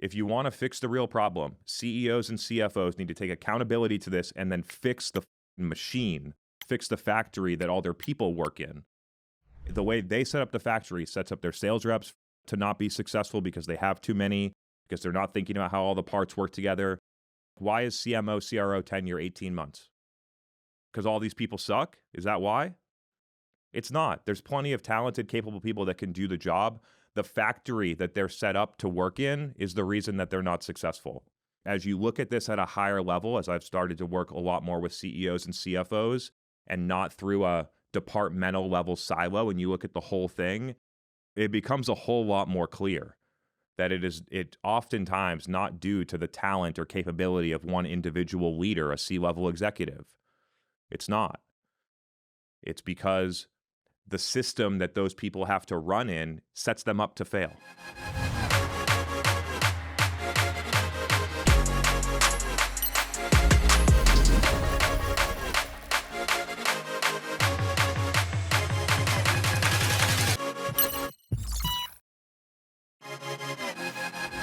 If you want to fix the real problem, CEOs and CFOs need to take accountability to this and then fix the machine, fix the factory that all their people work in. The way they set up the factory sets up their sales reps to not be successful because they have too many, because they're not thinking about how all the parts work together. Why is CMO, CRO tenure 18 months? Because all these people suck? Is that why? It's not. There's plenty of talented, capable people that can do the job. The factory that they're set up to work in is the reason that they're not successful. As you look at this at a higher level, as I've started to work a lot more with CEOs and CFOs and not through a departmental level silo, and you look at the whole thing, it becomes a whole lot more clear that it oftentimes not due to the talent or capability of one individual leader, a C-level executive. It's not. It's because the system that those people have to run in sets them up to fail.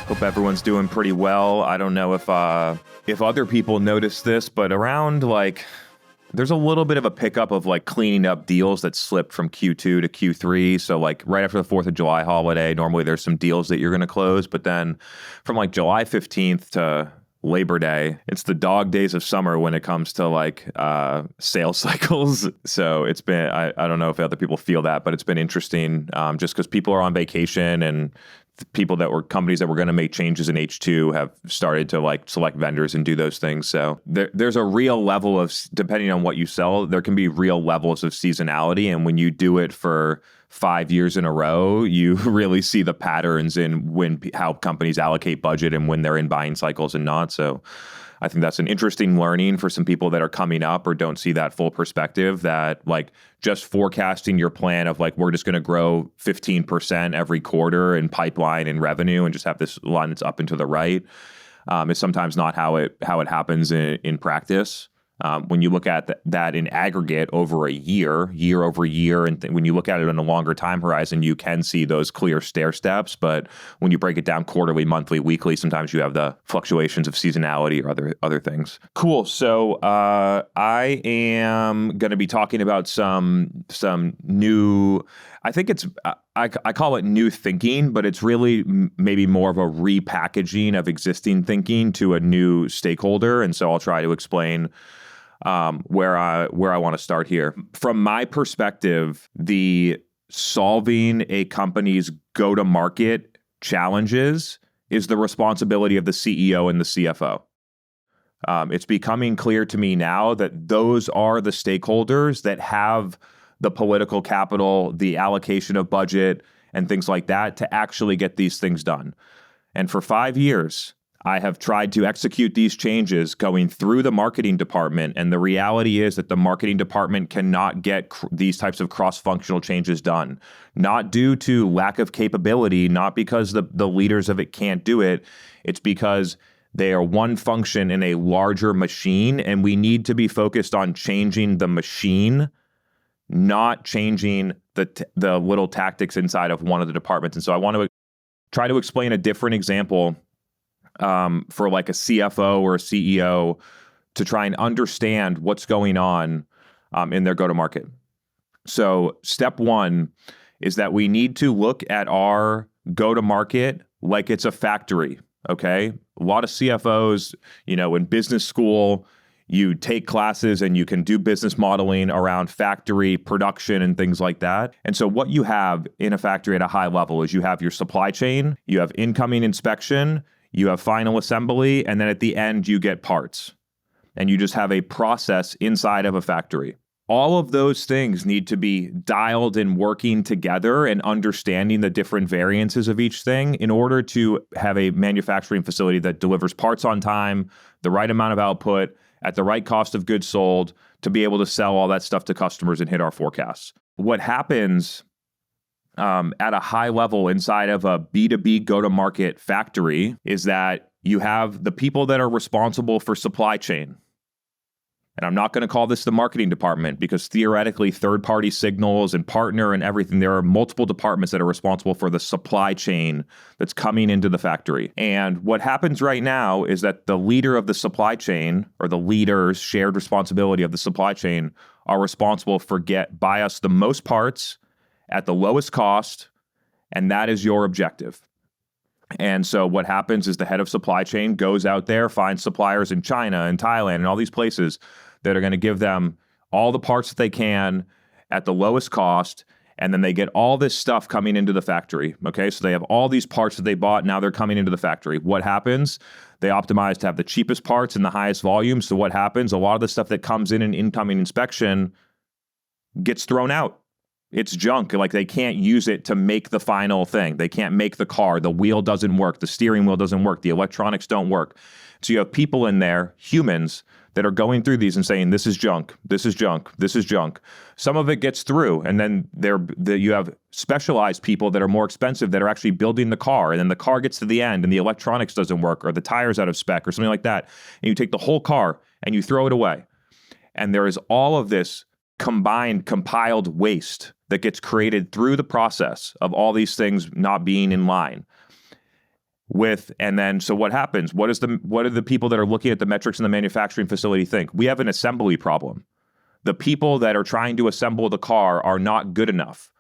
Hope everyone's doing pretty well. I don't know if other people notice this, but around there's a little bit of a pickup of cleaning up deals that slipped from Q2 to Q3. So right after the 4th of July holiday, normally there's some deals that you're going to close. But then from July 15th to Labor Day, it's the dog days of summer when it comes to sales cycles. So it's been, I don't know if other people feel that, but it's been interesting just because people are on vacation and companies that were going to make changes in H2 have started to select vendors and do those things. So there's a real level of, depending on what you sell, there can be real levels of seasonality. And when you do it for 5 years in a row, you really see the patterns in how companies allocate budget and when they're in buying cycles and not. So I think that's an interesting learning for some people that are coming up or don't see that full perspective, that just forecasting your plan of we're just going to grow 15% every quarter in pipeline and revenue and just have this line that's up and to the right is sometimes not how it happens in practice. When you look at that in aggregate over a year over year, and when you look at it on a longer time horizon, you can see those clear stair steps. But when you break it down quarterly, monthly, weekly, sometimes you have the fluctuations of seasonality or other things. Cool. So I am going to be talking about some new. I think I call it new thinking, but it's really maybe more of a repackaging of existing thinking to a new stakeholder. And so I'll try to explain where I want to start here. From my perspective, the solving a company's go-to-market challenges is the responsibility of the CEO and the CFO. It's becoming clear to me now that those are the stakeholders that have the political capital, the allocation of budget, and things like that to actually get these things done. And for 5 years, I have tried to execute these changes going through the marketing department, and the reality is that the marketing department cannot get these types of cross-functional changes done. Not due to lack of capability, not because the leaders of it can't do it. It's because they are one function in a larger machine, and we need to be focused on changing the machine, not changing the little tactics inside of one of the departments. And so I want to try to explain a different example for a CFO or a CEO to try and understand what's going on in their go-to-market. So step one is that we need to look at our go-to-market like it's a factory, okay? A lot of CFOs, in business school, you take classes and you can do business modeling around factory production and things like that. And so what you have in a factory at a high level is you have your supply chain, you have incoming inspection, you have final assembly, and then at the end you get parts. And you just have a process inside of a factory. All of those things need to be dialed and working together and understanding the different variances of each thing in order to have a manufacturing facility that delivers parts on time, the right amount of output, at the right cost of goods sold, to be able to sell all that stuff to customers and hit our forecasts. What happens at a high level inside of a B2B go-to-market factory is that you have the people that are responsible for supply chain. And I'm not going to call this the marketing department because theoretically third-party signals and partner and everything, there are multiple departments that are responsible for the supply chain that's coming into the factory. And what happens right now is that the leader of the supply chain, or the leaders' shared responsibility of the supply chain, are responsible for buy us the most parts at the lowest cost, and that is your objective. And so what happens is the head of supply chain goes out there, finds suppliers in China and Thailand and all these places that are going to give them all the parts that they can at the lowest cost, and then they get all this stuff coming into the factory. Okay, so they have all these parts that they bought, now they're coming into the factory. What happens? They optimize to have the cheapest parts and the highest volume. So what happens? A lot of the stuff that comes in an incoming inspection gets thrown out. It's junk. Like, they can't use it to make the final thing. They can't make the car. The wheel doesn't work. The steering wheel doesn't work. The electronics don't work. So you have people in there, humans, that are going through these and saying, this is junk, this is junk, this is junk. Some of it gets through, and then you have specialized people that are more expensive that are actually building the car, and then the car gets to the end and the electronics doesn't work, or the tire's out of spec or something like that. And you take the whole car and you throw it away. And there is all of this compiled waste that gets created through the process of all these things not being in line with. And then, so what happens? What do the people that are looking at the metrics in the manufacturing facility think? We have an assembly problem. The people that are trying to assemble the car are not good enough.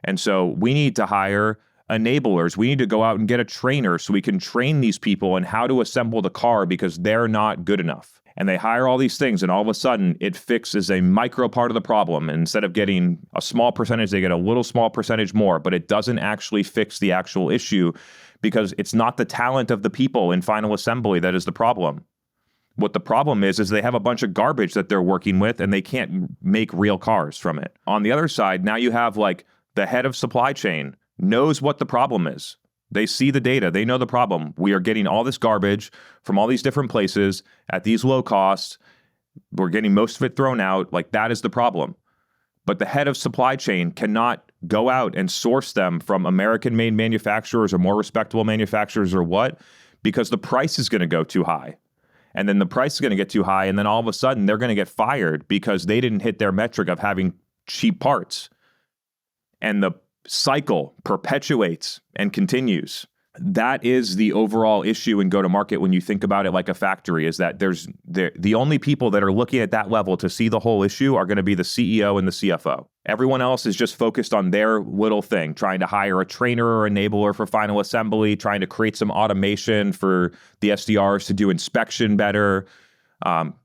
And so we need to hire enablers. We need to go out and get a trainer so we can train these people in how to assemble the car because they're not good enough. And they hire all these things, and all of a sudden it fixes a micro part of the problem. And instead of getting a small percentage, they get a little small percentage more, but it doesn't actually fix the actual issue because it's not the talent of the people in final assembly that is the problem. What the problem is they have a bunch of garbage that they're working with and they can't make real cars from it. On the other side, now you have like the head of supply chain knows what the problem is. They see the data. They know the problem. We are getting all this garbage from all these different places at these low costs. We're getting most of it thrown out. Like, that is the problem. But the head of supply chain cannot go out and source them from American-made manufacturers or more respectable manufacturers or what, because the price is going to go too high. And then the price is going to get too high, and then all of a sudden they're going to get fired because they didn't hit their metric of having cheap parts. And the cycle perpetuates and continues. That is the overall issue in go-to-market when you think about it like a factory, is that the only people that are looking at that level to see the whole issue are going to be the CEO and the CFO. Everyone else is just focused on their little thing, trying to hire a trainer or enabler for final assembly, trying to create some automation for the SDRs to do inspection better,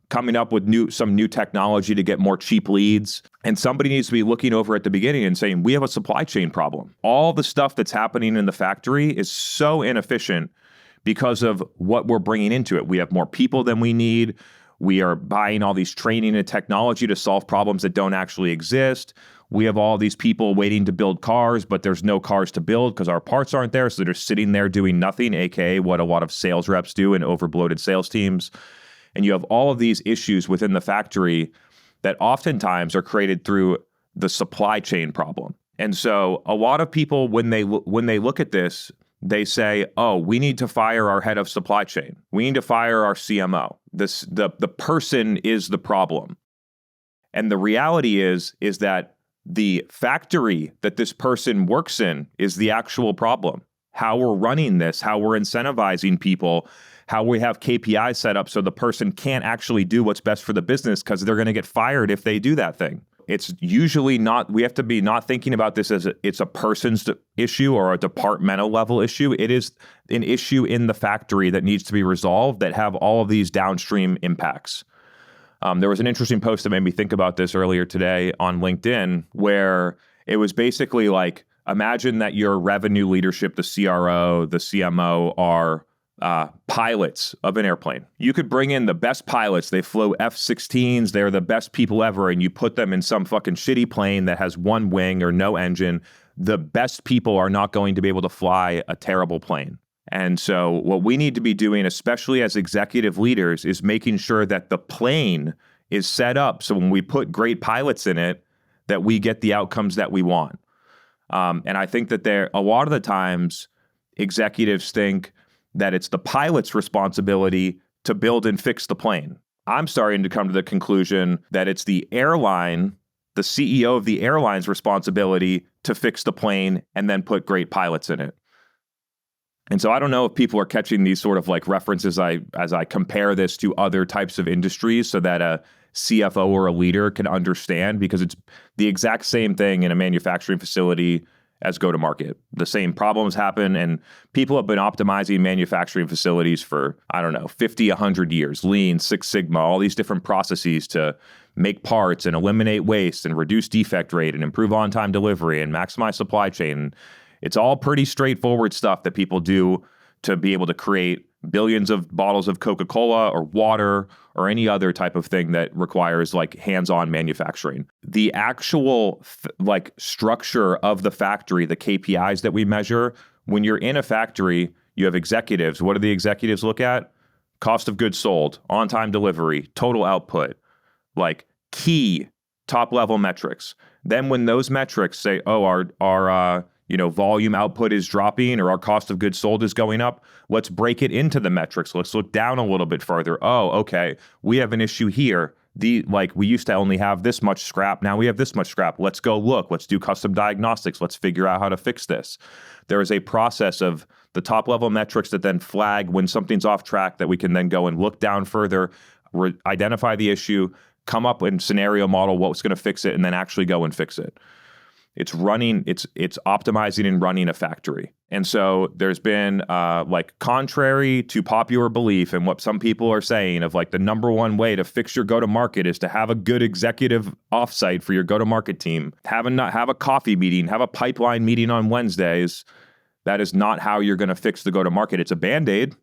coming up with some new technology to get more cheap leads. And somebody needs to be looking over at the beginning and saying, we have a supply chain problem. All the stuff that's happening in the factory is so inefficient because of what we're bringing into it. We have more people than we need. We are buying all these training and technology to solve problems that don't actually exist. We have all these people waiting to build cars, but there's no cars to build because our parts aren't there. So they're sitting there doing nothing, aka what a lot of sales reps do in overbloated sales teams. And you have all of these issues within the factory that oftentimes are created through the supply chain problem. And so a lot of people, when they look at this, they say, oh, we need to fire our head of supply chain. We need to fire our CMO. The person is the problem. And the reality is that the factory that this person works in is the actual problem. How we're running this, how we're incentivizing people, how we have KPIs set up so the person can't actually do what's best for the business because they're going to get fired if they do that thing. It's usually not, we have to be not thinking about this as it's a person's issue or a departmental level issue. It is an issue in the factory that needs to be resolved that have all of these downstream impacts. There was an interesting post that made me think about this earlier today on LinkedIn where it was basically like, imagine that your revenue leadership, the CRO, the CMO are pilots of an airplane. You could bring in the best pilots. They flew F-16s. They're the best people ever. And you put them in some fucking shitty plane that has one wing or no engine. The best people are not going to be able to fly a terrible plane. And so what we need to be doing, especially as executive leaders, is making sure that the plane is set up so when we put great pilots in it, that we get the outcomes that we want. And I think that a lot of the times executives think that it's the pilot's responsibility to build and fix the plane. I'm starting to come to the conclusion that it's the airline, the CEO of the airline's responsibility to fix the plane and then put great pilots in it. And so I don't know if people are catching these sort of like references as I compare this to other types of industries so that a CFO or a leader can understand, because it's the exact same thing in a manufacturing facility as go-to-market. The same problems happen, and people have been optimizing manufacturing facilities for, 50, 100 years. Lean, Six Sigma, all these different processes to make parts and eliminate waste and reduce defect rate and improve on-time delivery and maximize supply chain. It's all pretty straightforward stuff that people do to be able to create billions of bottles of Coca-Cola or water or any other type of thing that requires like hands-on manufacturing. The actual structure of the factory, the KPIs that we measure, when you're in a factory, you have executives. What do the executives look at? Cost of goods sold, on-time delivery, total output, like key top-level metrics. Then when those metrics say, oh, our volume output is dropping or our cost of goods sold is going up, let's break it into the metrics. Let's look down a little bit further. Oh, okay, we have an issue here. We used to only have this much scrap. Now we have this much scrap. Let's go look. Let's do custom diagnostics. Let's figure out how to fix this. There is a process of the top level metrics that then flag when something's off track that we can then go and look down further, identify the issue, come up with a scenario model, what's going to fix it, and then actually go and fix it. It's optimizing and running a factory. And so there's been contrary to popular belief and what some people are saying of like the number one way to fix your go-to-market is to have a good executive offsite for your go-to-market team. Have a coffee meeting, have a pipeline meeting on Wednesdays. That is not how you're going to fix the go-to-market. It's a Band-Aid.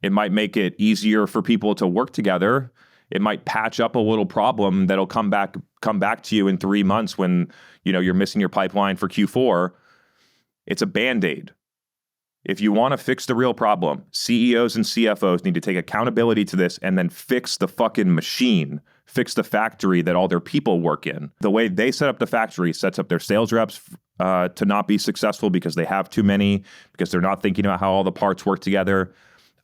It might make it easier for people to work together. It might patch up a little problem that'll come back to you in 3 months when you're missing your pipeline for Q4. It's a Band-Aid. If you want to fix the real problem, CEOs and CFOs need to take accountability to this and then fix the fucking machine, fix the factory that all their people work in. The way they set up the factory sets up their sales reps to not be successful because they have too many, because they're not thinking about how all the parts work together.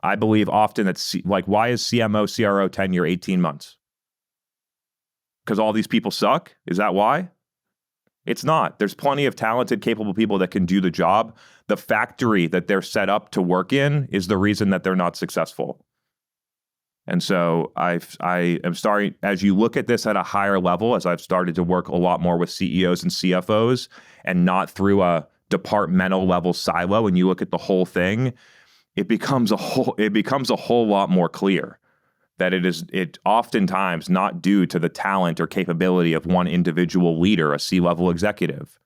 I believe often that why is CMO, CRO tenure 18 months? Because all these people suck? Is that why? It's not. There's plenty of talented, capable people that can do the job. The factory that they're set up to work in is the reason that they're not successful. And so I am starting, as you look at this at a higher level, as I've started to work a lot more with CEOs and CFOs and not through a departmental level silo, and you look at the whole thing, it becomes a whole lot more clear that it oftentimes not due to the talent or capability of one individual leader, a C-level executive.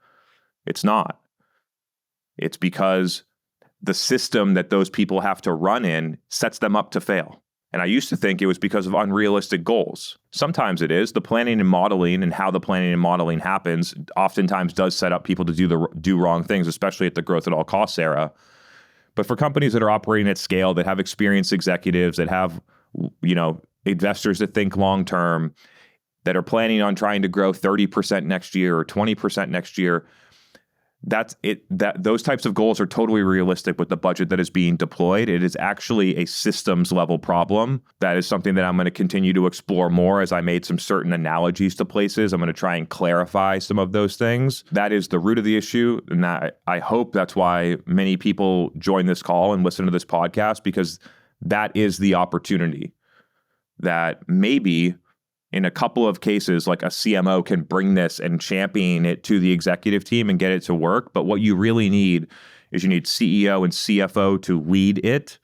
It's not. It's because the system that those people have to run in sets them up to fail. And I used to think it was because of unrealistic goals. Sometimes it is. The planning and modeling and how the planning and modeling happens oftentimes does set up people to do wrong things, especially at the growth at all costs era. But for companies that are operating at scale, that have experienced executives, that have investors that think long term, that are planning on trying to grow 30% next year or 20% next year, those types of goals are totally realistic with the budget that is being deployed. It is actually a systems level problem. That is something that I'm going to continue to explore more as I made some certain analogies to places. I'm going to try and clarify some of those things. That is the root of the issue. And I hope that's why many people join this call and listen to this podcast, because that is the opportunity that maybe in a couple of cases, like a CMO can bring this and champion it to the executive team and get it to work. But what you really need is you need CEO and CFO to lead it.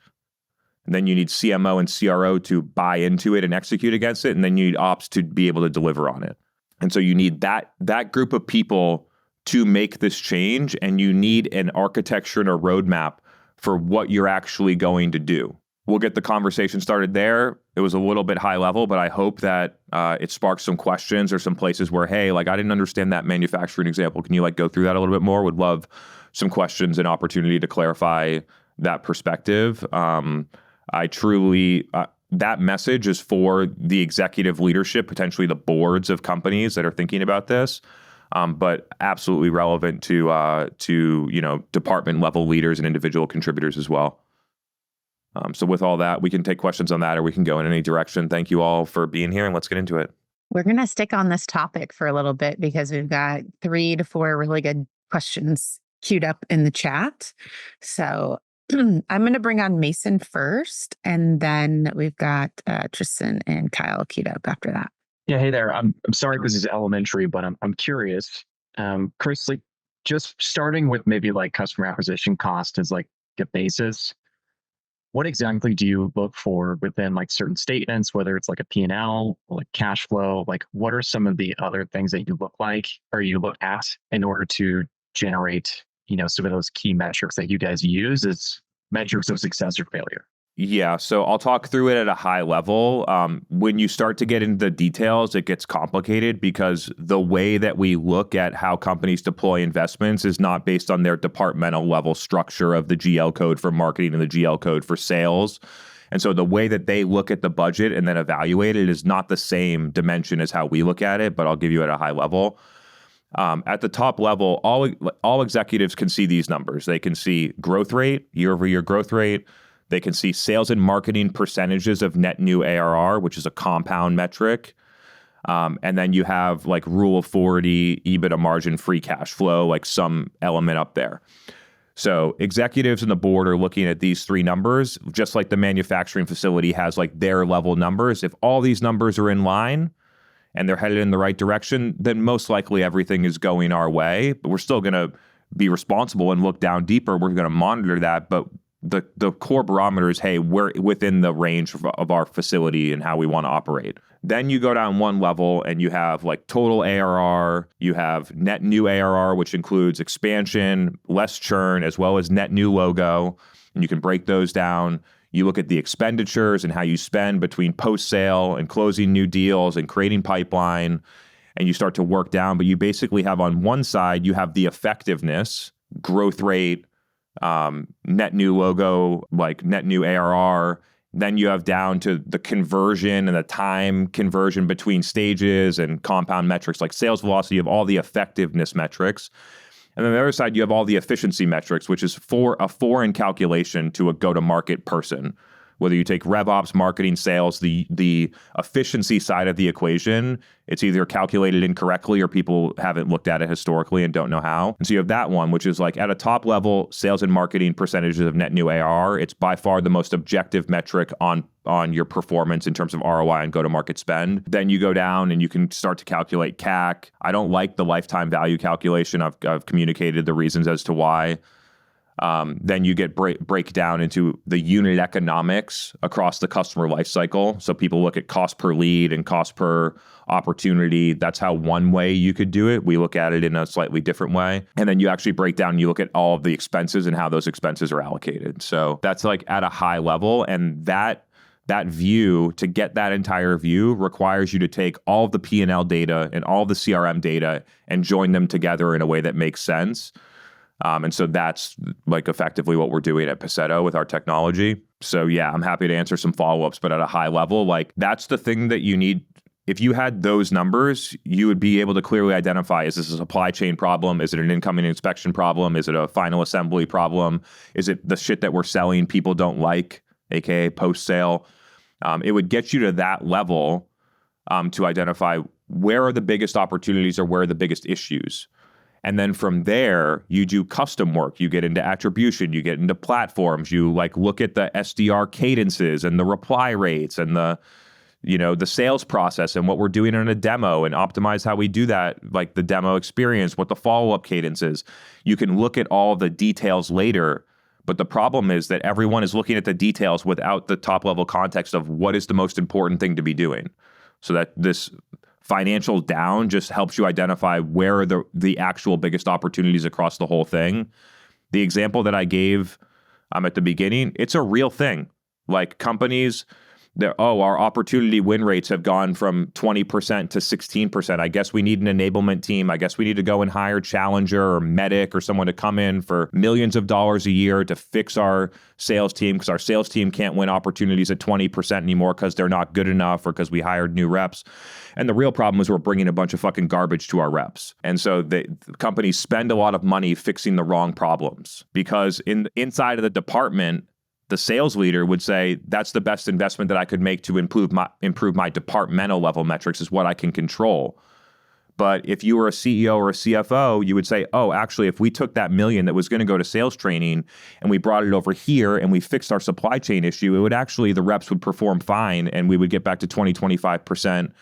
And then you need CMO and CRO to buy into it and execute against it. And then you need ops to be able to deliver on it. And so you need that group of people to make this change. And you need an architecture and a roadmap for what you're actually going to do. We'll get the conversation started there. It was a little bit high level, but I hope that it sparks some questions or some places where, hey, I didn't understand that manufacturing example. Can you go through that a little bit more? Would love some questions and opportunity to clarify that perspective. I truly, that message is for the executive leadership, potentially the boards of companies that are thinking about this, but absolutely relevant to department level leaders and individual contributors as well. So with all that, we can take questions on that or we can go in any direction. Thank you all for being here and let's get into it. We're going to stick on this topic for a little bit because we've got 3 to 4 really good questions queued up in the chat. So I'm going to bring on Mason first, and then we've got Tristan and Kyle queued up after that. Yeah, hey there. I'm sorry if this is elementary, but I'm curious. Chris, like just starting with maybe like customer acquisition cost as like a basis, what exactly do you look for within like certain statements, whether it's like a P&L or like cash flow? Like what are some of the other things that you look like or you look at in order to generate, some of those key metrics that you guys use as metrics of success or failure? Yeah, so I'll talk through it at a high level. When you start to get into the details, it gets complicated because the way that we look at how companies deploy investments is not based on their departmental level structure of the GL code for marketing and the GL code for sales. And so the way that they look at the budget and then evaluate it is not the same dimension as how we look at it, but I'll give you at a high level. At the top level, all executives can see these numbers. They can see growth rate, year-over-year growth rate. They can see sales and marketing percentages of net new ARR, which is a compound metric. And then you have like Rule of 40, EBITDA margin, free cash flow, like some element up there. So executives and the board are looking at these 3 numbers, just like the manufacturing facility has like their level numbers. If all these numbers are in line and they're headed in the right direction, then most likely everything is going our way. But we're still going to be responsible and look down deeper. We're going to monitor that, but the core barometer is, hey, we're within the range of our facility and how we want to operate. Then you go down one level and you have like total ARR, you have net new ARR, which includes expansion, less churn, as well as net new logo. And you can break those down. You look at the expenditures and how you spend between post-sale and closing new deals and creating pipeline, and you start to work down. But you basically have on one side, you have the effectiveness, growth rate, net new logo, like net new ARR. Then you have down to the conversion and the time conversion between stages and compound metrics like sales velocity. You have all the effectiveness metrics. And then on the other side, you have all the efficiency metrics, which is a foreign calculation to a go-to-market person. Whether you take RevOps, marketing, sales, the efficiency side of the equation, it's either calculated incorrectly or people haven't looked at it historically and don't know how. And so you have that one, which is like at a top level, sales and marketing percentages of net new ARR. It's by far the most objective metric on your performance in terms of ROI and go-to-market spend. Then you go down and you can start to calculate CAC. I don't like the lifetime value calculation. I've communicated the reasons as to why. Then you get break down into the unit economics across the customer lifecycle. So people look at cost per lead and cost per opportunity. That's how one way you could do it. We look at it in a slightly different way. And then you actually break down and you look at all of the expenses and how those expenses are allocated. So that's like at a high level. And that view, to get that entire view, requires you to take all of the P&L data and all the CRM data and join them together in a way that makes sense. And so that's like effectively what we're doing at Paceto with our technology. So yeah, I'm happy to answer some follow-ups, but at a high level, like that's the thing that you need. If you had those numbers, you would be able to clearly identify, is this a supply chain problem? Is it an incoming inspection problem? Is it a final assembly problem? Is it the shit that we're selling people don't like, aka post-sale? It would get you to that level to identify where are the biggest opportunities or where are the biggest issues. And then from there, you do custom work. You get into attribution, you get into platforms, you like look at the SDR cadences and the reply rates and the sales process and what we're doing in a demo and optimize how we do that, like the demo experience, what the follow-up cadence is. You can look at all the details later, but the problem is that everyone is looking at the details without the top level context of what is the most important thing to be doing. So that this financial down just helps you identify where are the actual biggest opportunities across the whole thing. The example that I gave at the beginning, it's a real thing. Like companies, our opportunity win rates have gone from 20% to 16%. I guess we need an enablement team. I guess we need to go and hire Challenger or Medic or someone to come in for millions of dollars a year to fix our sales team because our sales team can't win opportunities at 20% anymore because they're not good enough or because we hired new reps. And the real problem is we're bringing a bunch of fucking garbage to our reps. And so the companies spend a lot of money fixing the wrong problems because inside of the department, The sales leader would say, that's the best investment that I could make to improve my departmental level metrics, is what I can control. But if you were a CEO or a CFO, you would say, oh, actually, if we took that $1 million that was going to go to sales training and we brought it over here and we fixed our supply chain issue, it would actually, the reps would perform fine and we would get back to 25%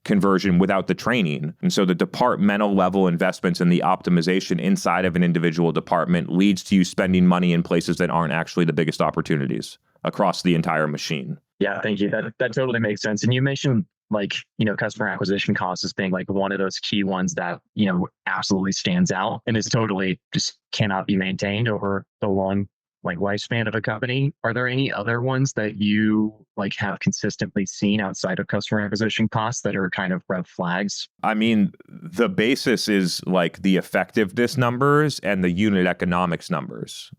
conversion without the training. And so the departmental level investments and the optimization inside of an individual department leads to you spending money in places that aren't actually the biggest opportunities across the entire machine. Yeah, thank you. That totally makes sense. And you mentioned customer acquisition costs as being like one of those key ones that, absolutely stands out and is totally just cannot be maintained over the long lifespan of a company. Are there any other ones that you have consistently seen outside of customer acquisition costs that are kind of red flags? I mean, the basis is the effectiveness numbers and the unit economics numbers.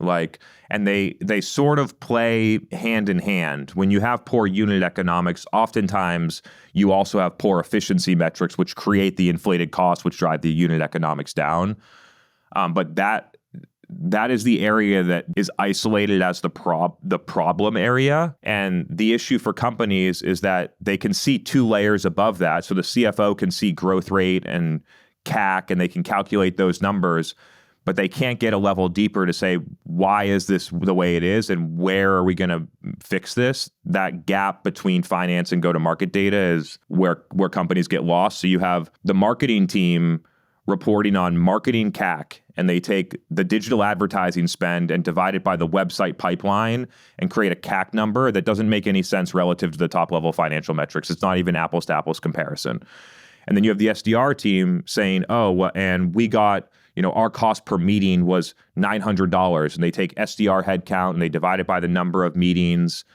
And they sort of play hand in hand. When you have poor unit economics, oftentimes you also have poor efficiency metrics, which create the inflated costs, which drive the unit economics down. But that is the area that is isolated as the problem area. And the issue for companies is that they can see 2 layers above that. So the CFO can see growth rate and CAC, and they can calculate those numbers, but they can't get a level deeper to say, why is this the way it is and where are we going to fix this? That gap between finance and go-to-market data is where companies get lost. So you have the marketing team reporting on marketing CAC, and they take the digital advertising spend and divide it by the website pipeline and create a CAC number that doesn't make any sense relative to the top level financial metrics. It's not even apples to apples comparison. And then you have the SDR team saying, oh, well, and we got, our cost per meeting was $900, and they take SDR headcount and they divide it by the number of meetings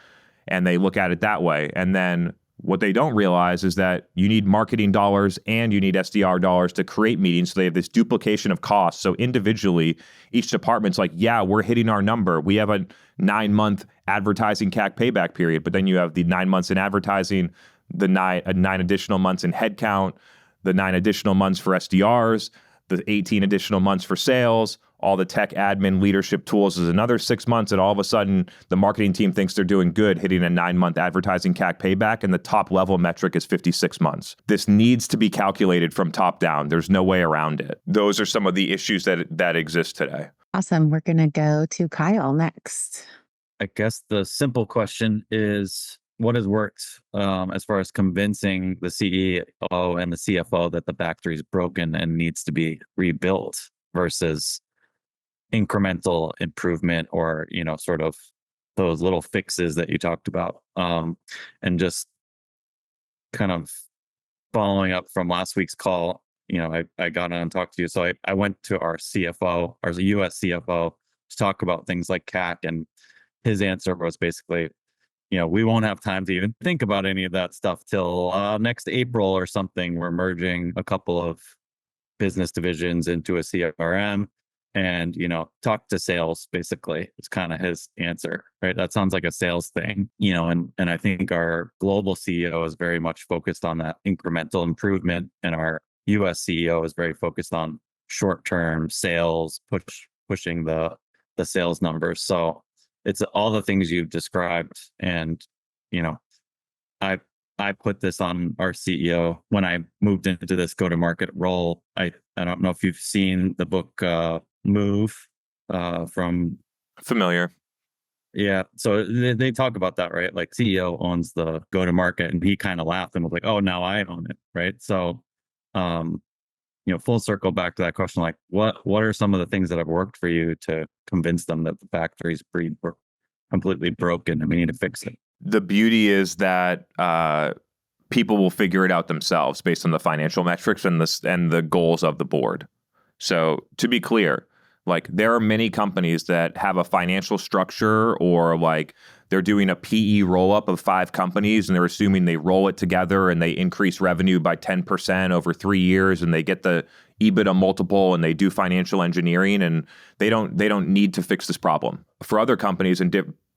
and they look at it that way. And then what they don't realize is that you need marketing dollars and you need SDR dollars to create meetings. So they have this duplication of costs. So individually, each department's like, yeah, we're hitting our number. We have a 9-month advertising CAC payback period, but then you have the 9 months in advertising, the 9 additional months in headcount, the 9 additional months for SDRs, the 18 additional months for sales, all the tech admin leadership tools is another 6 months. And all of a sudden, the marketing team thinks they're doing good, hitting a 9-month advertising CAC payback, and the top level metric is 56 months. This needs to be calculated from top down. There's no way around it. Those are some of the issues that exist today. Awesome. We're going to go to Kyle next. I guess the simple question is, what has worked as far as convincing the CEO and the CFO that the factory is broken and needs to be rebuilt versus incremental improvement or, sort of those little fixes that you talked about. And just kind of following up from last week's call, I got on and talked to you. So I went to our CFO, our US CFO, to talk about things like CAC, and his answer was basically, we won't have time to even think about any of that stuff till next April or something. We're merging a couple of business divisions into a CRM and, talk to sales, basically. It's kind of his answer, right? That sounds like a sales thing, and I think our global CEO is very much focused on that incremental improvement, and our US CEO is very focused on short-term sales, pushing the sales numbers. So it's all the things you've described. And, I put this on our CEO when I moved into this go-to-market role. I don't know if you've seen the book Move from... Familiar. Yeah. So they talk about that, right? Like CEO owns the go-to-market, and he kind of laughed and was like, oh, now I own it. Right. So, full circle back to that question, like what are some of the things that have worked for you to convince them that the factory's completely broken and we need to fix it? The beauty is that people will figure it out themselves based on the financial metrics and the goals of the board. So to be clear, there are many companies that have a financial structure, or they're doing a PE roll-up of 5 companies and they're assuming they roll it together and they increase revenue by 10% over 3 years, and they get the EBITDA multiple, and they do financial engineering, and they don't need to fix this problem. For other companies, and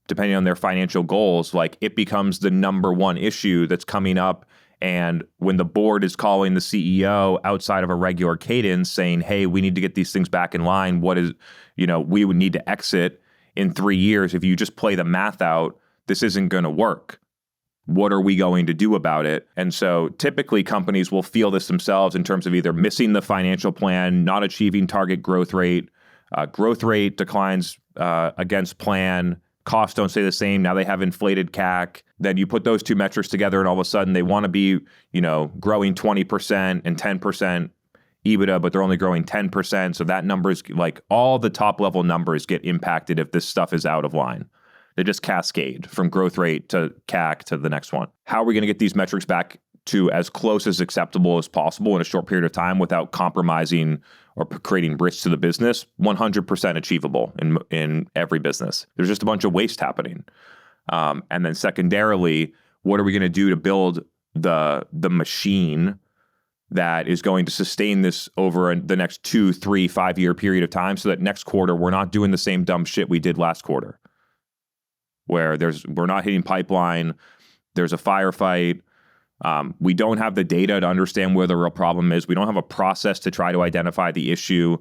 depending on their financial goals, it becomes the number one issue that's coming up. And when the board is calling the CEO outside of a regular cadence saying, hey, we need to get these things back in line, we would need to exit in 3 years, if you just play the math out, this isn't going to work. What are we going to do about it? And so typically companies will feel this themselves in terms of either missing the financial plan, not achieving target growth rate declines against plan, costs don't stay the same. Now they have inflated CAC. Then you put those two metrics together and all of a sudden they want to be, growing 20% and 10% EBITDA, but they're only growing 10%. So that number is like all the top level numbers get impacted if this stuff is out of line. They just cascade from growth rate to CAC to the next one. How are we going to get these metrics back to as close as acceptable as possible in a short period of time without compromising or creating risks to the business? 100% achievable in every business. There's just a bunch of waste happening. And then secondarily, what are we going to do to build the machine that is going to sustain this over the next 2, 3, 5 year period of time so that next quarter we're not doing the same dumb shit we did last quarter, where we're not hitting pipeline, there's a firefight, we don't have the data to understand where the real problem is, we don't have a process to try to identify the issue.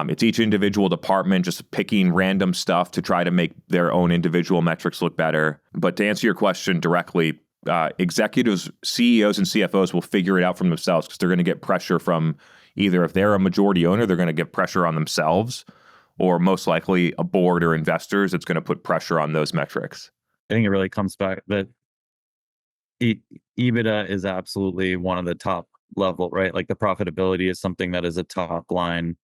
It's each individual department just picking random stuff to try to make their own individual metrics look better. But to answer your question directly, executives, CEOs and CFOs will figure it out from themselves because they're going to get pressure from either, if they're a majority owner, they're going to get pressure on themselves, or most likely a board or investors that's going to put pressure on those metrics. I think it really comes back that EBITDA is absolutely one of the top level, right? Like the profitability is something that is a top line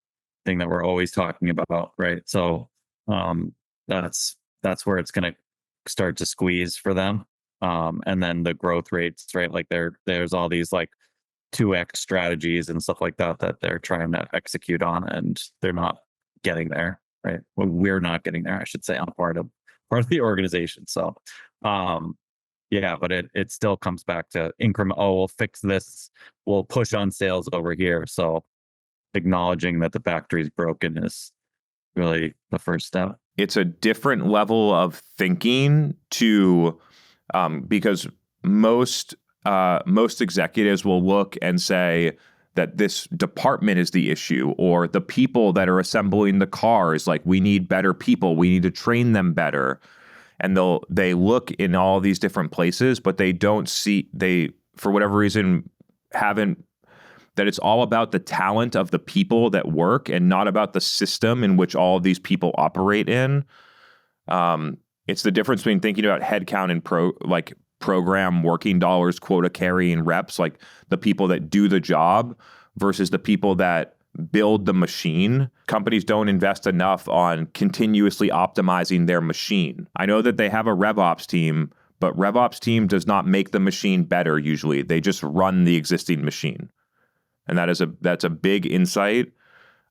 thing that we're always talking about, right? So that's where it's going to start to squeeze for them. And then the growth rates, right? Like there's all these like 2x strategies and stuff like that they're trying to execute on, and they're not getting there, right? Well, we're not getting there, I should say, on part of the organization. So, but it still comes back to increment. Oh, we'll fix this. We'll push on sales over here. So, acknowledging that the factory is broken is really the first step. It's a different level of thinking because most executives will look and say that this department is the issue, or the people that are assembling the cars, like we need better people, we need to train them better. And they look in all these different places, but they for whatever reason haven't, that it's all about the talent of the people that work and not about the system in which all of these people operate in. It's the difference between thinking about headcount and program working dollars, quota carrying reps, like the people that do the job versus the people that build the machine. Companies don't invest enough on continuously optimizing their machine. I know that they have a RevOps team, but RevOps team does not make the machine better usually. They just run the existing machine. And that's a big insight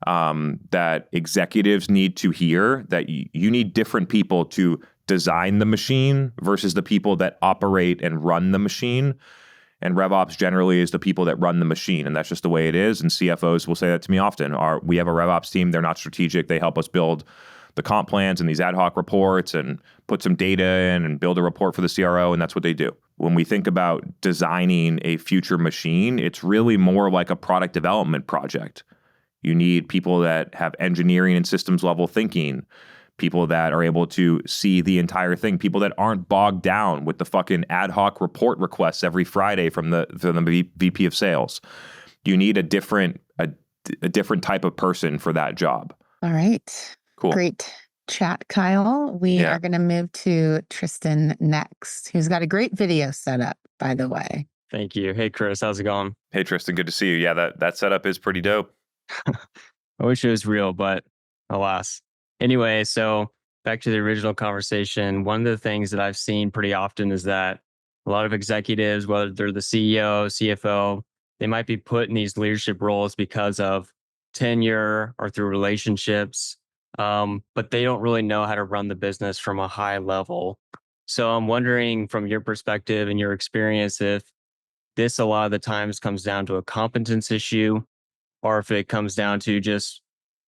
that executives need to hear, that you need different people to design the machine versus the people that operate and run the machine. And RevOps generally is the people that run the machine. And that's just the way it is. And CFOs will say that to me often. We have a RevOps team. They're not strategic. They help us build the comp plans and these ad hoc reports and put some data in and build a report for the CRO. And that's what they do. When we think about designing a future machine, it's really more like a product development project. You need people that have engineering and systems level thinking, people that are able to see the entire thing, people that aren't bogged down with the fucking ad hoc report requests every Friday from the VP of sales. You need a different type of person for that job. All right. Cool. Great chat, Kyle. We are going to move to Tristan next, who's got a great video set up, by the way. Thank you. Hey, Chris, how's it going? Hey, Tristan, good to see you. Yeah, that setup is pretty dope. I wish it was real, but alas. Anyway, so back to the original conversation. One of the things that I've seen pretty often is that a lot of executives, whether they're the CEO, CFO, they might be put in these leadership roles because of tenure or through relationships, but they don't really know how to run the business from a high level. So I'm wondering from your perspective and your experience, if this a lot of the times comes down to a competence issue, or if it comes down to just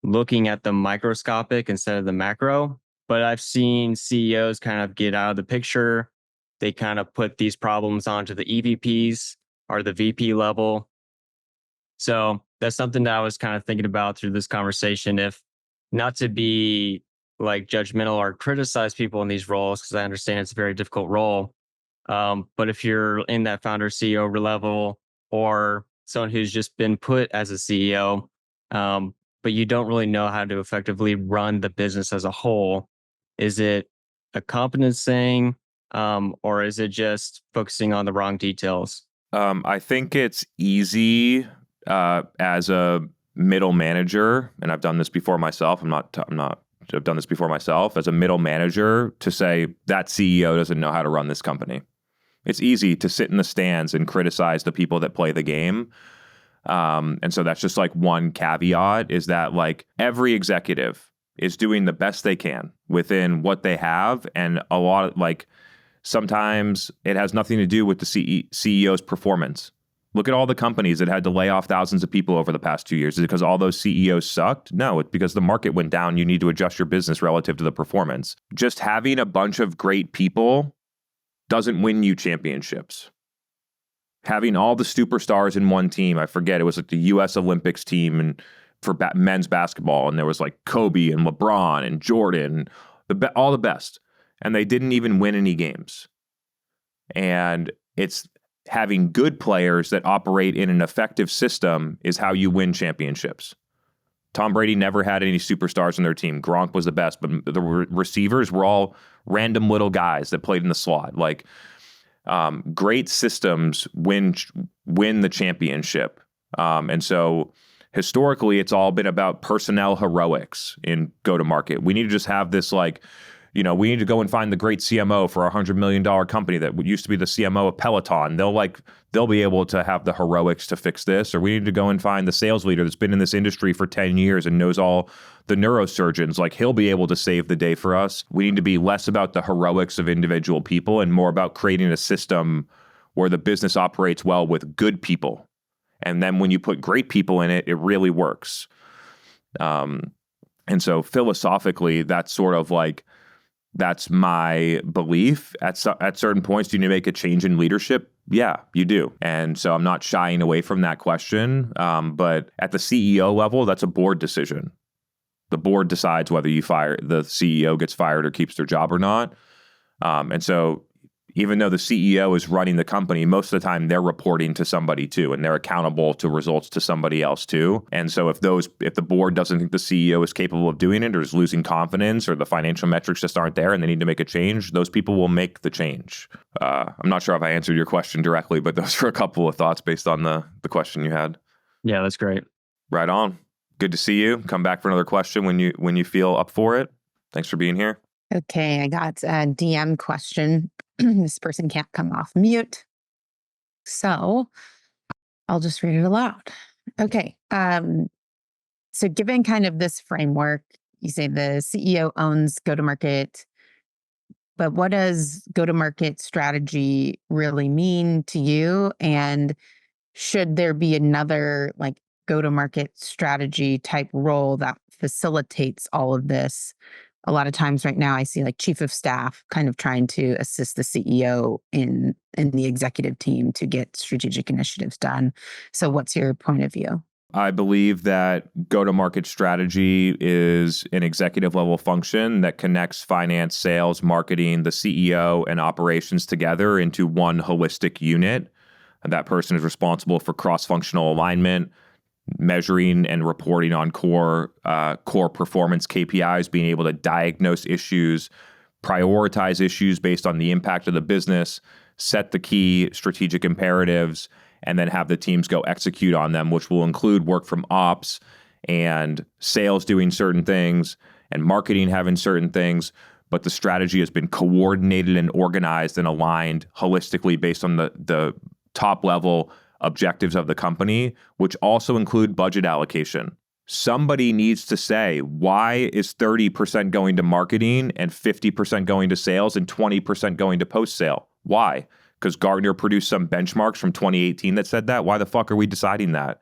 looking at the microscopic instead of the macro. But I've seen CEOs kind of get out of the picture. They kind of put these problems onto the EVPs or the VP level. So that's something that I was kind of thinking about through this conversation. If not to be like judgmental or criticize people in these roles because I understand it's a very difficult role. But if you're in that founder CEO level or someone who's just been put as a CEO, but you don't really know how to effectively run the business as a whole, is it a competence thing, or is it just focusing on the wrong details? I think it's easy as a middle manager, and I've done this before myself. I've done this before myself as a middle manager to say that CEO doesn't know how to run this company. It's easy to sit in the stands and criticize the people that play the game. And so that's just like one caveat is that like every executive is doing the best they can within what they have. And a lot of like sometimes it has nothing to do with the CEO's performance. Look at all the companies that had to lay off thousands of people over the past 2 years. Is it because all those CEOs sucked? No, it's because the market went down. You need to adjust your business relative to the performance. Just having a bunch of great people doesn't win you championships. Having all the superstars in one team, I forget, it was like the U.S. Olympics team and for men's basketball, and there was like Kobe and LeBron and Jordan, all the best, and they didn't even win any games. And it's having good players that operate in an effective system is how you win championships. Tom Brady never had any superstars on their team. Gronk was the best, but the receivers were all random little guys that played in the slot. Like great systems win the championship. And so historically, it's all been about personnel heroics in go-to-market. We need to just have this like, we need to go and find the great CMO for a $100 million company that used to be the CMO of Peloton. They'll be able to have the heroics to fix this. Or we need to go and find the sales leader that's been in this industry for 10 years and knows all the neurosurgeons. Like he'll be able to save the day for us. We need to be less about the heroics of individual people and more about creating a system where the business operates well with good people. And then when you put great people in it, it really works. And so philosophically, that's sort of like, that's my belief. At certain points, do you need to make a change in leadership? Yeah, you do. And so I'm not shying away from that question. But at the CEO level, that's a board decision. The board decides whether the CEO gets fired or keeps their job or not. And so even though the CEO is running the company, most of the time they're reporting to somebody too, and they're accountable to results to somebody else too. And so if the board doesn't think the CEO is capable of doing it or is losing confidence or the financial metrics just aren't there and they need to make a change, those people will make the change. I'm not sure if I answered your question directly, but those were a couple of thoughts based on the question you had. Yeah, that's great. Right on. Good to see you. Come back for another question when you feel up for it. Thanks for being here. Okay, I got a DM question. This person can't come off mute. So I'll just read it aloud. Okay. So given kind of this framework, you say the CEO owns go-to-market, but what does go-to-market strategy really mean to you? And should there be another like go-to-market strategy type role that facilitates all of this? A lot of times right now I see like chief of staff kind of trying to assist the CEO in the executive team to get strategic initiatives done. So what's your point of view? I believe that go-to-market strategy is an executive level function that connects finance, sales, marketing, the CEO, and operations together into one holistic unit. And that person is responsible for cross-functional alignment, measuring and reporting on core performance KPIs, being able to diagnose issues, prioritize issues based on the impact of the business, set the key strategic imperatives, and then have the teams go execute on them, which will include work from ops and sales doing certain things and marketing having certain things. But the strategy has been coordinated and organized and aligned holistically based on the top level objectives of the company, which also include budget allocation. Somebody needs to say, why is 30% going to marketing and 50% going to sales and 20% going to post-sale? Why? Because Gartner produced some benchmarks from 2018 that said that? Why the fuck are we deciding that?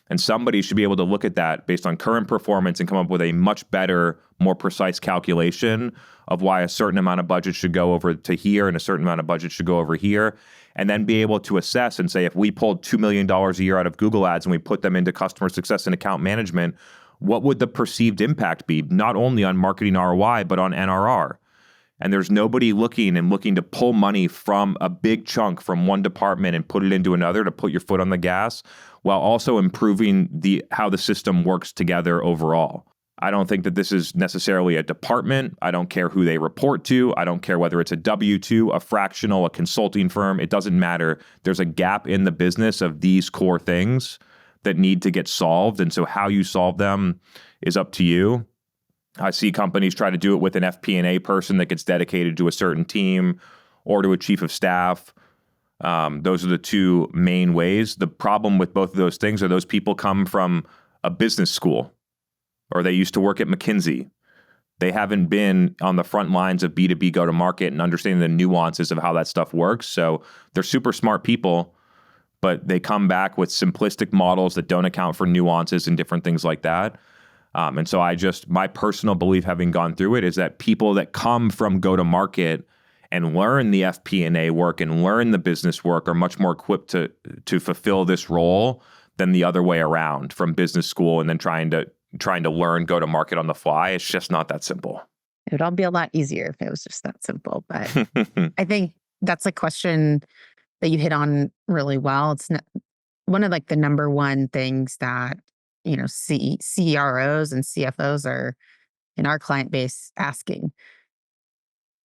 And somebody should be able to look at that based on current performance and come up with a much better, more precise calculation of why a certain amount of budget should go over to here and a certain amount of budget should go over here. And then be able to assess and say, if we pulled $2 million a year out of Google ads and we put them into customer success and account management, what would the perceived impact be, not only on marketing ROI, but on NRR? And there's nobody looking to pull money from a big chunk from one department and put it into another to put your foot on the gas while also improving how the system works together overall. I don't think that this is necessarily a department. I don't care who they report to. I don't care whether it's a W-2, a fractional, a consulting firm. It doesn't matter. There's a gap in the business of these core things that need to get solved. And so how you solve them is up to you. I see companies try to do it with an FP&A person that gets dedicated to a certain team or to a chief of staff. Those are the two main ways. The problem with both of those things are those people come from a business school or they used to work at McKinsey. They haven't been on the front lines of B2B go-to-market and understanding the nuances of how that stuff works. So they're super smart people, but they come back with simplistic models that don't account for nuances and different things like that. And so my personal belief, having gone through it, is that people that come from go-to-market and learn the FP&A work and learn the business work are much more equipped to fulfill this role than the other way around from business school and then trying to learn go-to-market on the fly. It's just not that simple. It would all be a lot easier if it was just that simple. But I think that's a question that you hit on really well. It's one of the number one things that CROs and CFOs are in our client base asking.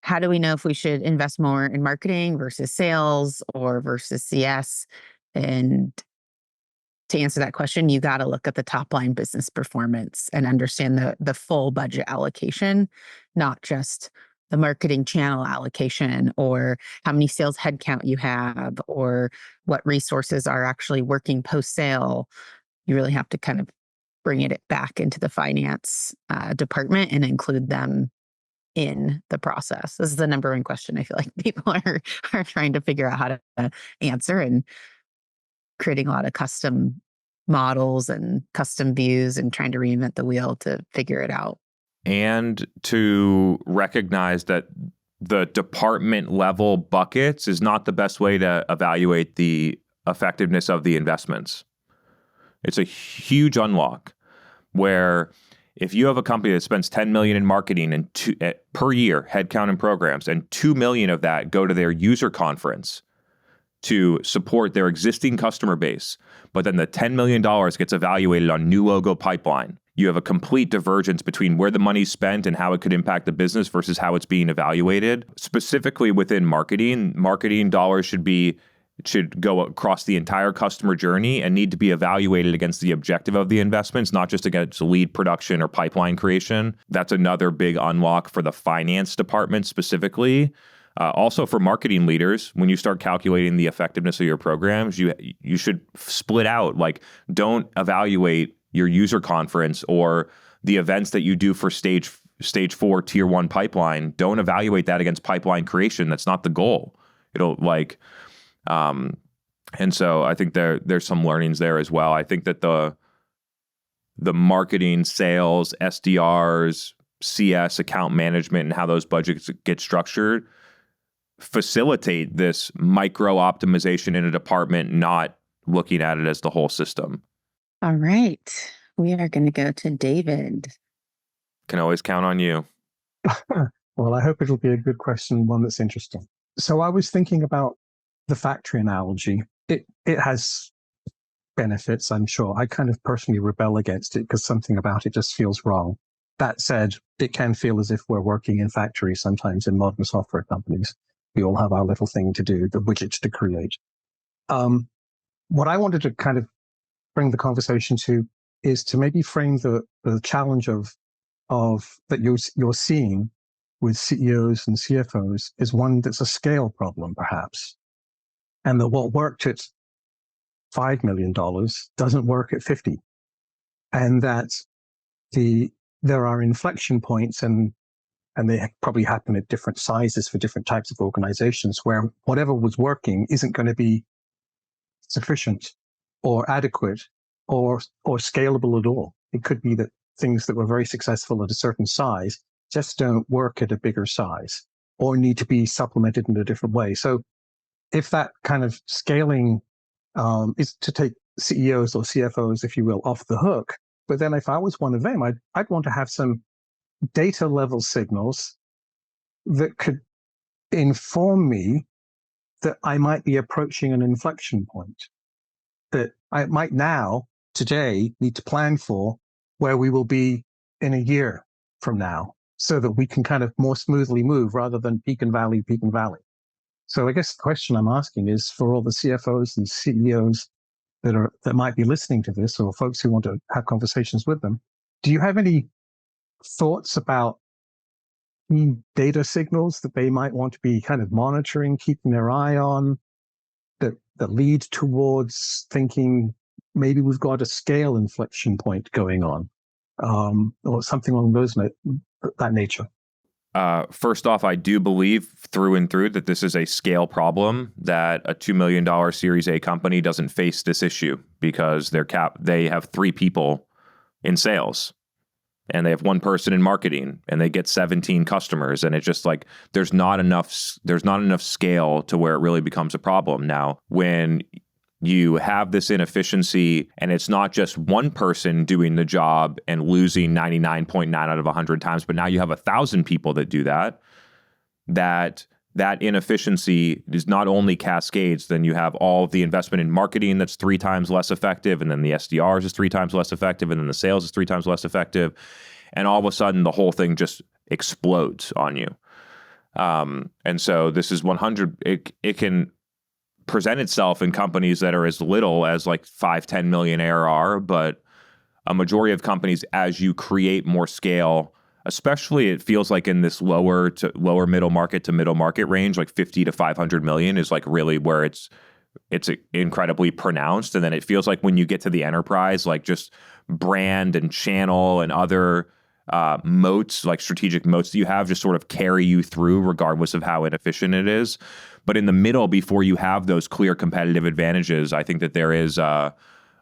How do we know if we should invest more in marketing versus sales or versus CS? And to answer that question, you got to look at the top line business performance and understand the full budget allocation, not just the marketing channel allocation or how many sales headcount you have or what resources are actually working post-sale. You really have to kind of bring it back into the finance department and include them in the process. This is the number one question I feel like people are trying to figure out how to answer, and creating a lot of custom models and custom views and trying to reinvent the wheel to figure it out. And to recognize that the department level buckets is not the best way to evaluate the effectiveness of the investments. It's a huge unlock where if you have a company that spends $10 million in marketing and per year, headcount and programs, and $2 million of that go to their user conference to support their existing customer base, but then the $10 million gets evaluated on new logo pipeline, you have a complete divergence between where the money's spent and how it could impact the business versus how it's being evaluated. Specifically within marketing dollars should go across the entire customer journey and need to be evaluated against the objective of the investments, not just against lead production or pipeline creation. That's another big unlock for the finance department specifically. Also for marketing leaders, when you start calculating the effectiveness of your programs, you should split out. Don't evaluate your user conference or the events that you do for stage 4 tier 1 pipeline. Don't evaluate that against pipeline creation. That's not the goal. And so I think there's some learnings there as well. I think that the marketing, sales, SDRs, CS, account management, and how those budgets get structured facilitate this micro optimization in a department, not looking at it as the whole system. All right. We are going to go to David. Can always count on you. Well, I hope it'll be a good question, one that's interesting. So I was thinking about the factory analogy. It has benefits, I'm sure. I kind of personally rebel against it because something about it just feels wrong. That said, it can feel as if we're working in factories sometimes in modern software companies. We all have our little thing to do, the widgets to create. What I wanted to kind of bring the conversation to is to maybe frame the challenge of that you're seeing with CEOs and CFOs is one that's a scale problem, perhaps. And that what worked at $5 million doesn't work at 50. And that there are inflection points and they probably happen at different sizes for different types of organizations where whatever was working isn't going to be sufficient or adequate or scalable at all. It could be that things that were very successful at a certain size just don't work at a bigger size or need to be supplemented in a different way. So if that kind of scaling is to take CEOs or CFOs, if you will, off the hook, But then if I was one of them, I'd want to have some data level signals that could inform me that I might be approaching an inflection point, that I might now, today, need to plan for where we will be in a year from now, so that we can kind of more smoothly move rather than peak and valley, peak and valley. So I guess the question I'm asking is for all the CFOs and CEOs that might be listening to this, or folks who want to have conversations with them, do you have any thoughts about data signals that they might want to be kind of monitoring, keeping their eye on, that lead towards thinking maybe we've got a scale inflection point going on, or something along that nature? First off, I do believe through and through that this is a scale problem, that a $2 million Series A company doesn't face this issue because they have 3 people in sales and they have 1 person in marketing and they get 17 customers. And it's just like, there's not enough scale to where it really becomes a problem. Now, when you have this inefficiency and it's not just one person doing the job and losing 99.9 out of 100 times, but now you have 1,000 people that do that inefficiency is not only cascades, then you have all of the investment in marketing that's 3 times less effective, and then the SDRs is 3 times less effective, and then the sales is 3 times less effective. And all of a sudden the whole thing just explodes on you. And so this is 100, it can present itself in companies that are as little as like 5-10 million ARR, but a majority of companies, as you create more scale, especially it feels like in this lower middle market to middle market range, like 50 to 500 million is like really where it's incredibly pronounced. And then it feels like when you get to the enterprise, like just brand and channel and other moats, like strategic moats that you have, just sort of carry you through regardless of how inefficient it is. But in the middle, before you have those clear competitive advantages, I think that there is a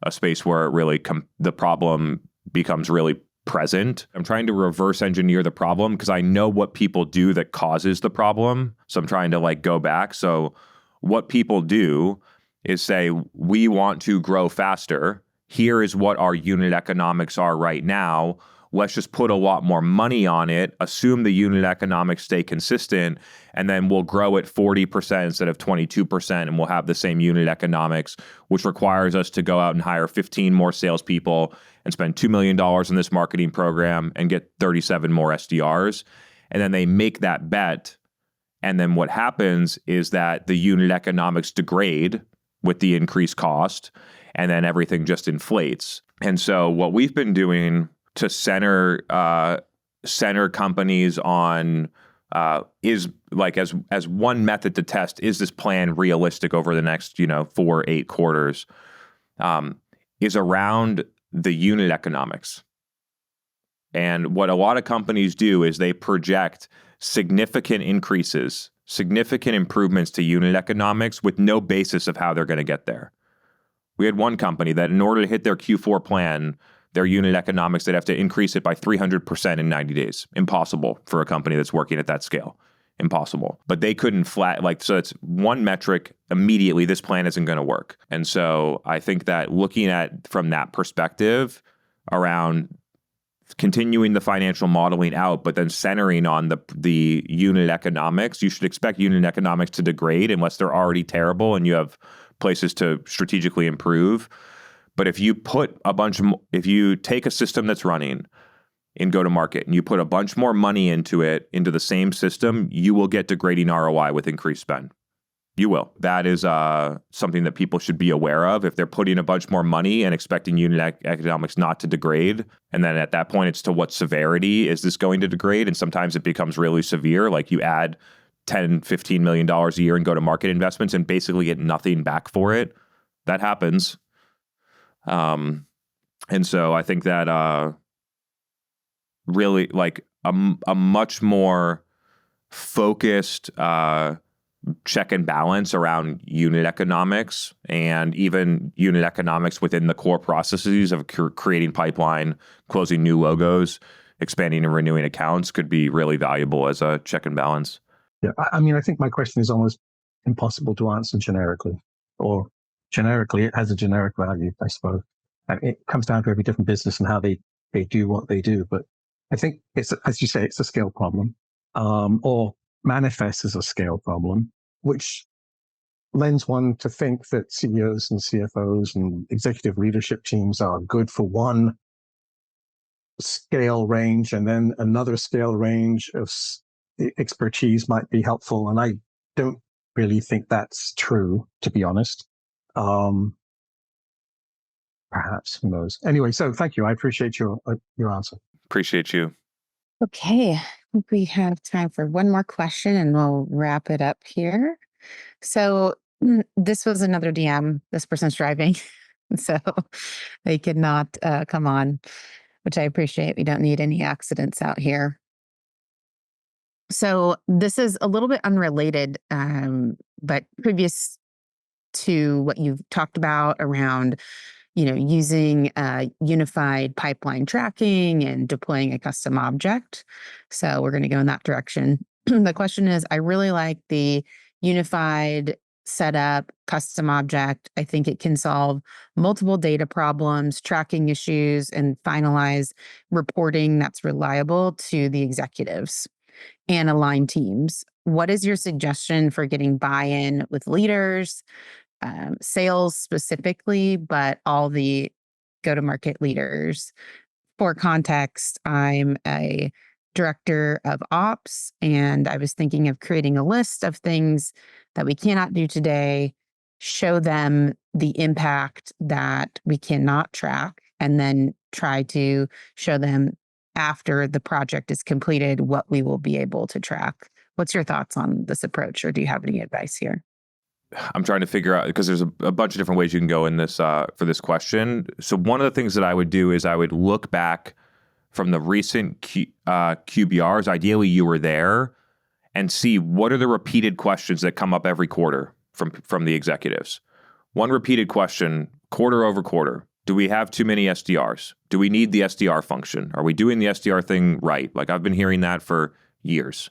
space where it really the problem becomes really present. I'm trying to reverse engineer the problem because I know what people do that causes the problem. So I'm trying to like go back. So what people do is say, we want to grow faster. Here is what our unit economics are right now. Let's just put a lot more money on it, assume the unit economics stay consistent, and then we'll grow at 40% instead of 22%, and we'll have the same unit economics, which requires us to go out and hire 15 more salespeople and spend $2 million in this marketing program and get 37 more SDRs. And then they make that bet. And then what happens is that the unit economics degrade with the increased cost, and then everything just inflates. And so what we've been doing to center companies on is like as one method to test, is this plan realistic over the next 4-8 quarters, is around the unit economics. And what a lot of companies do is they project significant increases, significant improvements to unit economics with no basis of how they're going to get there. We had one company that in order to hit their Q4 plan, their unit economics, they'd have to increase it by 300% in 90 days. Impossible for a company that's working at that scale. Impossible. But they couldn't so it's one metric, immediately this plan isn't going to work. And so I think that looking at from that perspective around continuing the financial modeling out, but then centering on the unit economics, you should expect unit economics to degrade unless they're already terrible and you have places to strategically improve. But if you take a system that's running in go-to-market and you put a bunch more money into the same system, you will get degrading ROI with increased spend. You will. That is something that people should be aware of. If they're putting a bunch more money and expecting unit economics not to degrade, and then at that point it's to what severity is this going to degrade? And sometimes it becomes really severe, like you add $10, $15 million a year in go-to-market investments and basically get nothing back for it. That happens. And so I think that really like a much more focused check and balance around unit economics and even unit economics within the core processes of creating pipeline, closing new logos, expanding and renewing accounts could be really valuable as a check and balance. Yeah, I mean, I think my question is almost impossible to answer generically, or generically it has a generic value, I suppose. It comes down to every different business and how they do what they do. But I think it's, as you say, it's a scale problem, or manifests as a scale problem, which lends one to think that CEOs and CFOs and executive leadership teams are good for one scale range, and then another scale range of expertise might be helpful. And I don't really think that's true, to be honest. Perhaps, who knows? Anyway, so thank you. I appreciate your answer. Appreciate you. Okay, I think we have time for one more question and we'll wrap it up here. So this was another DM. This person's driving, so they could not come on, which I appreciate. We don't need any accidents out here. So this is a little bit unrelated, but previous to what you've talked about around, using unified pipeline tracking and deploying a custom object. So we're going to go in that direction. The question is, I really like the unified setup, custom object. I think it can solve multiple data problems, tracking issues, and finalize reporting that's reliable to the executives and align teams. What is your suggestion for getting buy-in with leaders, sales specifically, but all the go-to-market leaders? For context, I'm a director of ops, and I was thinking of creating a list of things that we cannot do today, show them the impact that we cannot track, and then try to show them after the project is completed what we will be able to track. What's your thoughts on this approach, or do you have any advice here? I'm trying to figure out, because there's a bunch of different ways you can go in this for this question. So one of the things that I would do is I would look back from the recent QBRs. Ideally, you were there, and see what are the repeated questions that come up every quarter from the executives. One repeated question, quarter over quarter. Do we have too many SDRs? Do we need the SDR function? Are we doing the SDR thing right? Like, I've been hearing that for years.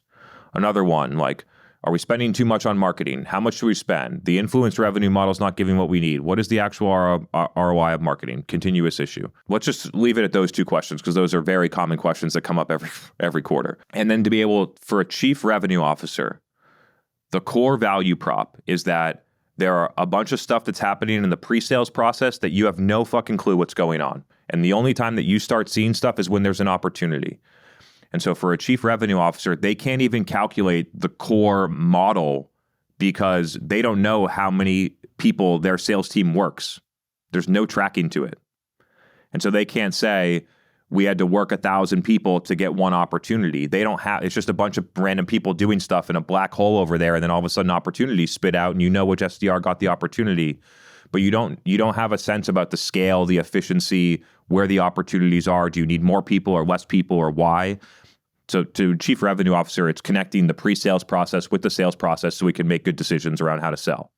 Another one, like, are we spending too much on marketing? How much do we spend? The influence revenue model is not giving what we need. What is the actual ROI of marketing? Continuous issue. Let's just leave it at those two questions, because those are very common questions that come up every quarter. And then to be able, for a chief revenue officer, the core value prop is that there are a bunch of stuff that's happening in the pre-sales process that you have no fucking clue what's going on. And the only time that you start seeing stuff is when there's an opportunity. And so for a chief revenue officer, they can't even calculate the core model because they don't know how many people their sales team works. There's no tracking to it. And so they can't say, we had to work 1,000 people to get one opportunity. They don't have, it's just a bunch of random people doing stuff in a black hole over there. And then all of a sudden opportunities spit out and you know which SDR got the opportunity. But you don't have a sense about the scale, the efficiency, where the opportunities are. Do you need more people or less people, or why? So to chief revenue officer, it's connecting the pre-sales process with the sales process so we can make good decisions around how to sell.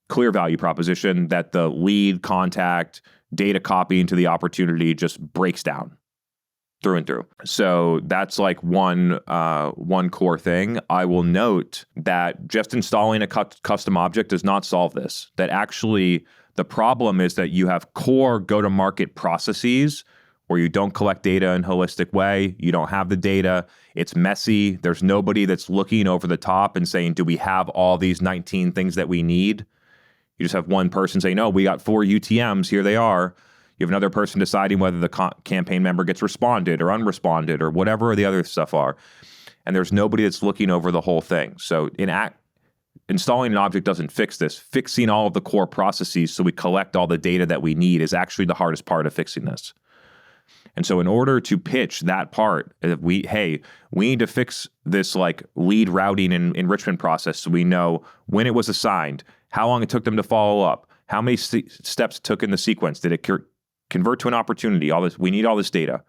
Clear value proposition that the lead, contact, data copy into the opportunity just breaks down through and through. So that's like one core thing. I will note that just installing a custom object does not solve this. That actually the problem is that you have core go-to-market processes where you don't collect data in a holistic way. You don't have the data. It's messy. There's nobody that's looking over the top and saying, do we have all these 19 things that we need? You just have one person saying, no, we got 4 UTMs. Here they are. You have another person deciding whether the campaign member gets responded or unresponded or whatever the other stuff are. And there's nobody that's looking over the whole thing. So installing an object doesn't fix this. Fixing all of the core processes so we collect all the data that we need is actually the hardest part of fixing this. And so in order to pitch that part, we need to fix this like lead routing and enrichment process so we know when it was assigned, how long it took them to follow up, how many steps it took in the sequence, did it convert to an opportunity, all this. We need all this data.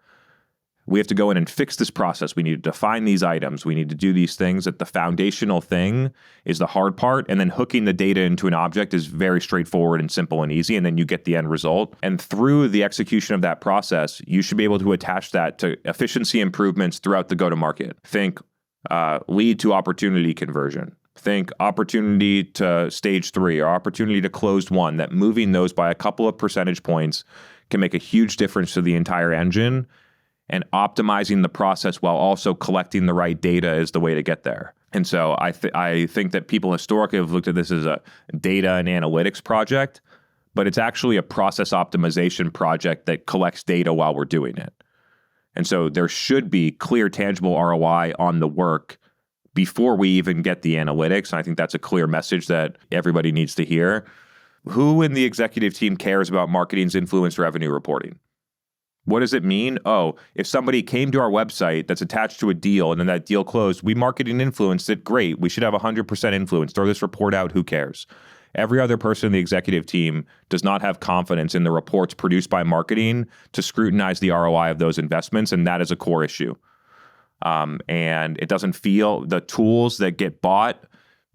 We have to go in and fix this process. We need to define these items. We need to do these things. That the foundational thing is the hard part. And then hooking the data into an object is very straightforward and simple and easy. And then you get the end result. And through the execution of that process, you should be able to attach that to efficiency improvements throughout the go-to-market. Think lead to opportunity conversion. think opportunity to stage 3 or opportunity to closed 1, that moving those by a couple of percentage points can make a huge difference to the entire engine, and optimizing the process while also collecting the right data is the way to get there. And so I think that people historically have looked at this as a data and analytics project, but it's actually a process optimization project that collects data while we're doing it. And so there should be clear, tangible ROI on the work before we even get the analytics. And I think that's a clear message that everybody needs to hear. Who in the executive team cares about marketing's influence revenue reporting? What does it mean? Oh, if somebody came to our website that's attached to a deal and then that deal closed, we marketing influenced it. Great. We should have 100% influence. Throw this report out. Who cares? Every other person in the executive team does not have confidence in the reports produced by marketing to scrutinize the ROI of those investments. And that is a core issue. And it doesn't feel the tools that get bought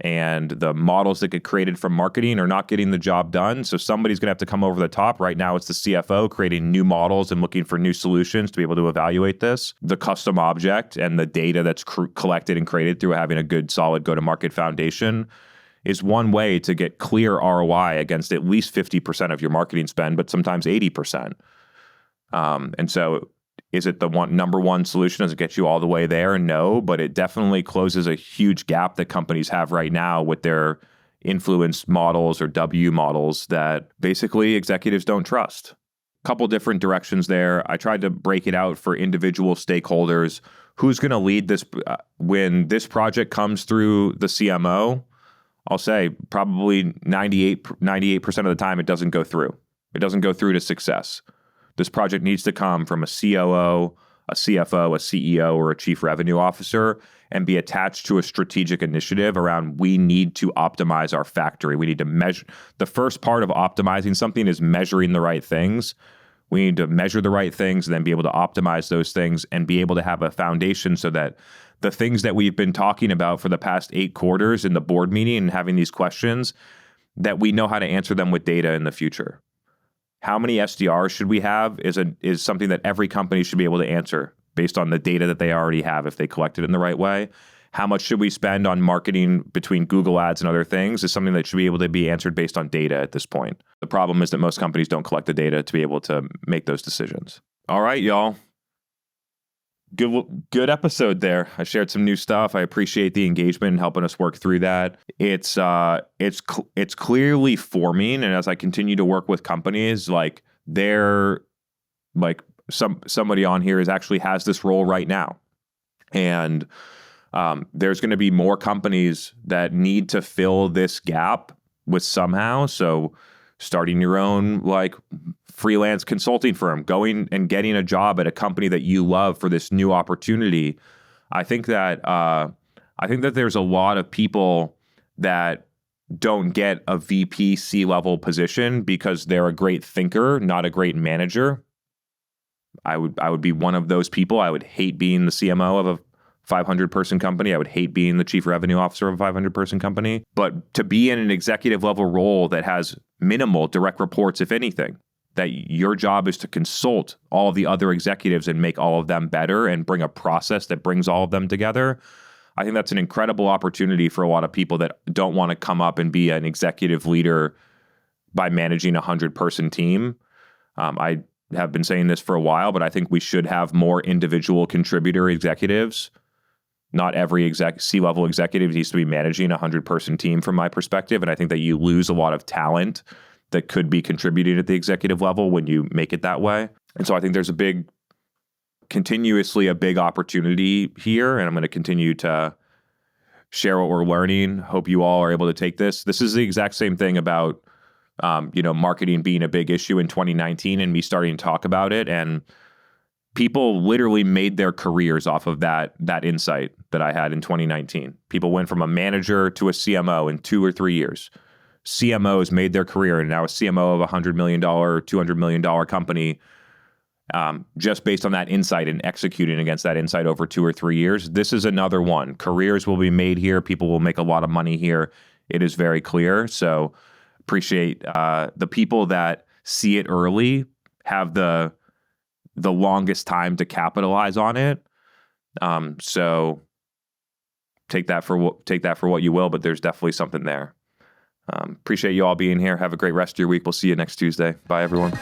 and the models that get created from marketing are not getting the job done. So somebody's going to have to come over the top. Right now, it's the CFO creating new models and looking for new solutions to be able to evaluate this. The custom object and the data that's collected and created through having a good, solid go-to-market foundation is one way to get clear ROI against at least 50% of your marketing spend, but sometimes 80%. And so is it the number one solution? Does it get you all the way there? No, but it definitely closes a huge gap that companies have right now with their influence models or W models that basically executives don't trust. Couple different directions there. I tried to break it out for individual stakeholders. Who's going to lead this when this project comes through the CMO? I'll say probably 98% of the time it doesn't go through. It doesn't go through to success. This project needs to come from a COO, a CFO, a CEO, or a chief revenue officer and be attached to a strategic initiative around we need to optimize our factory. We need to measure. The first part of optimizing something is measuring the right things. We need to measure the right things and then be able to optimize those things and be able to have a foundation so that the things that we've been talking about for the past 8 quarters in the board meeting and having these questions, that we know how to answer them with data in the future. How many SDRs should we have is something that every company should be able to answer based on the data that they already have if they collect it in the right way. How much should we spend on marketing between Google Ads and other things is something that should be able to be answered based on data at this point. The problem is that most companies don't collect the data to be able to make those decisions. All right, y'all. Good episode there. I shared some new stuff. I appreciate the engagement and helping us work through that. It's clearly forming, and as I continue to work with companies, like they're like somebody on here actually has this role right now, and there's going to be more companies that need to fill this gap with somehow. So starting your own like freelance consulting firm, going and getting a job at a company that you love for this new opportunity. I think that there's a lot of people that don't get a VP C-level position because they're a great thinker, not a great manager. I would be one of those people. I would hate being the CMO of a 500-person company. I would hate being the chief revenue officer of a 500-person company. But to be in an executive level role that has minimal direct reports, if anything, that your job is to consult all of the other executives and make all of them better and bring a process that brings all of them together. I think that's an incredible opportunity for a lot of people that don't want to come up and be an executive leader by managing a 100-person team. I have been saying this for a while, but I think we should have more individual contributor executives. Not every C-level executive needs to be managing a 100-person team from my perspective. And I think that you lose a lot of talent that could be contributing at the executive level when you make it that way. And so I think there's continuously a big opportunity here. And I'm going to continue to share what we're learning. Hope you all are able to take this. This is the exact same thing about, marketing being a big issue in 2019 and me starting to talk about it. And people literally made their careers off of that insight that I had in 2019. People went from a manager to a CMO in 2 or 3 years. CMOs made their career, and now a CMO of a $100 million, $200 million company, just based on that insight and executing against that insight over 2 or 3 years. This is another one. Careers will be made here. People will make a lot of money here. It is very clear. So appreciate the people that see it early, have the longest time to capitalize on it. So take that for what you will, but there's definitely something there. Appreciate you all being here. Have a great rest of your week. We'll see you next Tuesday. Bye, everyone.